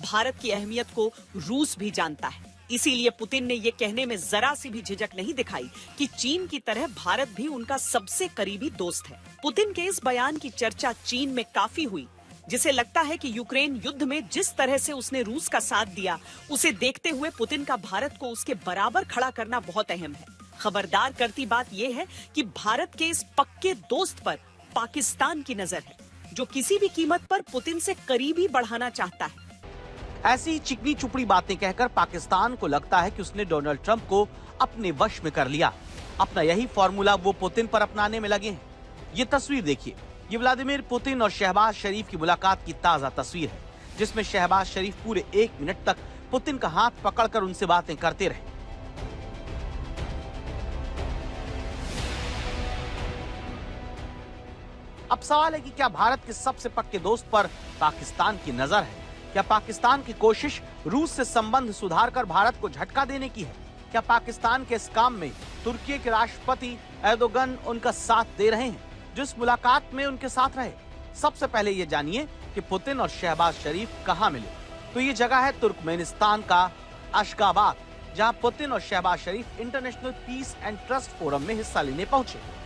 भारत की अहमियत को रूस भी जानता है। इसीलिए पुतिन ने ये कहने में जरा सी भी झिझक नहीं दिखाई कि चीन की तरह भारत भी उनका सबसे करीबी दोस्त है। पुतिन के इस बयान की चर्चा चीन में काफी हुई, जिसे लगता है कि यूक्रेन युद्ध में जिस तरह से उसने रूस का साथ दिया, उसे देखते हुए पुतिन का भारत को उसके बराबर खड़ा करना बहुत अहम है। खबरदार करती बात यह है कि भारत के इस पक्के दोस्त पर पाकिस्तान की नजर है, जो किसी भी कीमत पर पुतिन से करीबी बढ़ाना चाहता है। ऐसी चिकनी चुपड़ी बातें कहकर पाकिस्तान को लगता है कि उसने डोनाल्ड ट्रंप को अपने वश में कर लिया। अपना यही फॉर्मूला वो पुतिन पर अपनाने में लगे हैं। ये तस्वीर देखिए, ये व्लादिमीर पुतिन और शहबाज शरीफ की मुलाकात की ताजा तस्वीर है, जिसमें शहबाज शरीफ पूरे 1 मिनट तक पुतिन का हाथ पकड़कर उनसे बातें करते रहे। अब सवाल है कि क्या भारत के सबसे पक्के दोस्त पर पाकिस्तान की नजर है? क्या पाकिस्तान की कोशिश रूस से संबंध सुधारकर भारत को झटका देने की है? क्या पाकिस्तान के इस काम में तुर्की के राष्ट्रपति एर्दोगन उनका साथ दे रहे हैं, जो इस मुलाकात में उनके साथ रहे? सबसे पहले ये जानिए कि पुतिन और शहबाज शरीफ कहां मिले। तो ये जगह है तुर्कमेनिस्तान का अशगाबाद, जहां पुतिन और Shehbaz Sharif international peace and trust forum में हिस्सा लेने पहुंचे।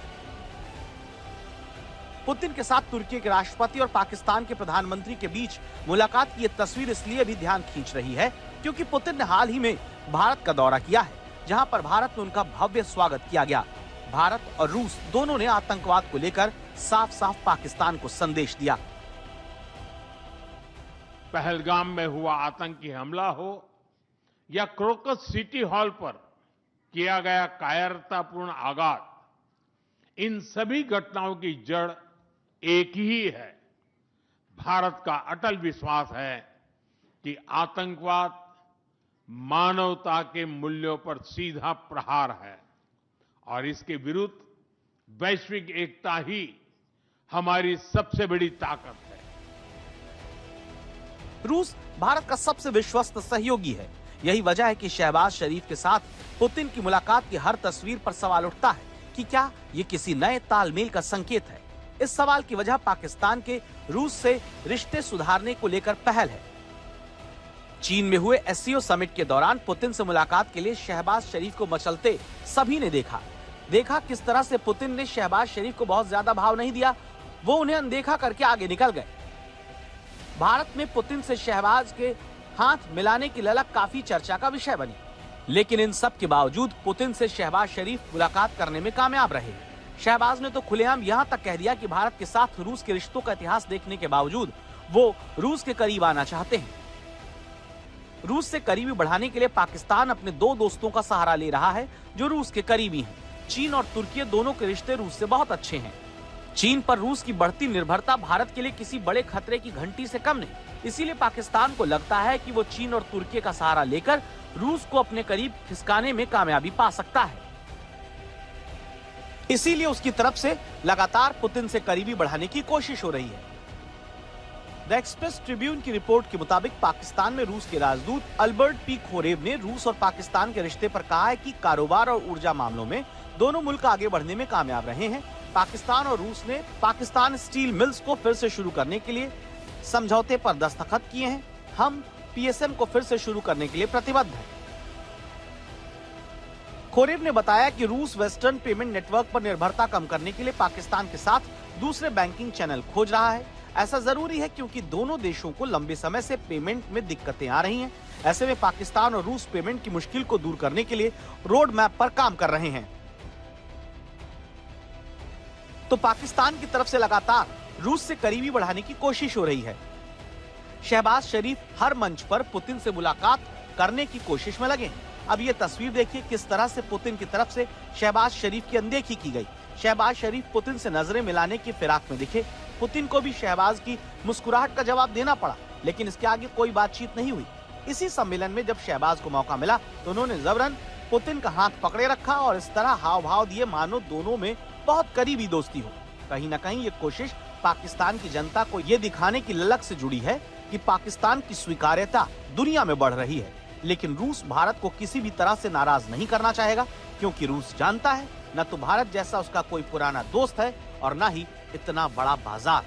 पुतिन के साथ तुर्की के राष्ट्रपति और पाकिस्तान के प्रधानमंत्री के बीच मुलाकात की ये तस्वीर इसलिए भी ध्यान खींच रही है क्योंकि पुतिन ने हाल ही में भारत का दौरा किया है, जहां पर भारत में उनका भव्य स्वागत किया गया। भारत और रूस दोनों ने आतंकवाद को लेकर साफ साफ पाकिस्तान को संदेश दिया। पहलगाम में हुआ आतंकी हमला हो या क्रोकस सिटी हॉल पर किया गया कायरतापूर्ण आघात, इन सभी घटनाओं की जड़ एक ही है। भारत का अटल विश्वास है कि आतंकवाद मानवता के मूल्यों पर सीधा प्रहार है और इसके विरुद्ध वैश्विक एकता ही हमारी सबसे बड़ी ताकत है। रूस भारत का सबसे विश्वस्त सहयोगी है। यही वजह है कि शहबाज शरीफ के साथ पुतिन की मुलाकात की हर तस्वीर पर सवाल उठता है कि क्या ये किसी नए तालमेल का संकेत है। इस सवाल की वजह पाकिस्तान के रूस से रिश्ते सुधारने को लेकर पहल है। चीन में हुए एससीओ समिट के दौरान पुतिन से मुलाकात के लिए शहबाज शरीफ को मचलते सभी ने देखा किस तरह से पुतिन ने शहबाज शरीफ को बहुत ज्यादा भाव नहीं दिया, वो उन्हें अनदेखा करके आगे निकल गए। भारत में पुतिन से शहबाज के हाथ मिलाने की ललक काफी चर्चा का विषय बनी, लेकिन इन सब के बावजूद पुतिन से शहबाज शरीफ मुलाकात करने में कामयाब रहे। शहबाज ने तो खुलेआम यहां तक कह दिया कि भारत के साथ रूस के रिश्तों का इतिहास देखने के बावजूद वो रूस के करीब आना चाहते हैं। रूस से करीबी बढ़ाने के लिए पाकिस्तान अपने 2 दोस्तों का सहारा ले रहा है जो रूस के करीबी हैं। चीन और तुर्की दोनों के रिश्ते रूस से बहुत अच्छे हैं। चीन पर रूस की बढ़ती निर्भरता भारत के लिए किसी बड़े खतरे की घंटी से कम नहीं। इसीलिए पाकिस्तान को लगता है कि वो चीन और तुर्की का सहारा लेकर रूस को अपने करीब खिसकाने में कामयाबी पा सकता है। इसीलिए उसकी तरफ से लगातार पुतिन से करीबी बढ़ाने की कोशिश हो रही है। द एक्सप्रेस ट्रिब्यून की रिपोर्ट के मुताबिक पाकिस्तान में रूस के राजदूत अल्बर्ट पी खोरेव ने रूस और पाकिस्तान के रिश्ते पर कहा है कि कारोबार और ऊर्जा मामलों में दोनों मुल्क आगे बढ़ने में कामयाब रहे हैं। पाकिस्तान और रूस ने पाकिस्तान स्टील मिल्स को फिर से शुरू करने के लिए समझौते पर दस्तखत किए हैं। हम पीएसएम को फिर से शुरू करने के लिए प्रतिबद्ध हैं। खोरेव ने बताया कि रूस वेस्टर्न पेमेंट नेटवर्क पर निर्भरता कम करने के लिए पाकिस्तान के साथ दूसरे बैंकिंग चैनल खोज रहा है। ऐसा जरूरी है क्योंकि दोनों देशों को लंबे समय से पेमेंट में दिक्कतें आ रही हैं। ऐसे में पाकिस्तान और रूस पेमेंट की मुश्किल को दूर करने के लिए रोड मैप पर काम कर रहे हैं। तो पाकिस्तान की तरफ से लगातार रूस से करीबी बढ़ाने की कोशिश हो रही है। शहबाज शरीफ हर मंच पर पुतिन से मुलाकात करने की कोशिश में लगे हैं। अब ये तस्वीर देखिए किस तरह से पुतिन की तरफ से शहबाज शरीफ की अनदेखी की गई। शहबाज शरीफ पुतिन से नजरें मिलाने की फिराक में दिखे। पुतिन को भी शहबाज की मुस्कुराहट का जवाब देना पड़ा, लेकिन इसके आगे कोई बातचीत नहीं हुई। इसी सम्मेलन में जब शहबाज को मौका मिला तो उन्होंने जबरन पुतिन का हाथ पकड़े रखा और इस तरह हाव भाव दिए मानो दोनों में बहुत करीबी दोस्ती हो। कहीं न कहीं ये कोशिश पाकिस्तान की जनता को ये दिखाने की ललक से जुड़ी है कि पाकिस्तान की स्वीकार्यता दुनिया में बढ़ रही है। लेकिन रूस भारत को किसी भी तरह से नाराज नहीं करना चाहेगा, क्योंकि रूस जानता है न तो भारत जैसा उसका कोई पुराना दोस्त है और न ही इतना बड़ा बाजार।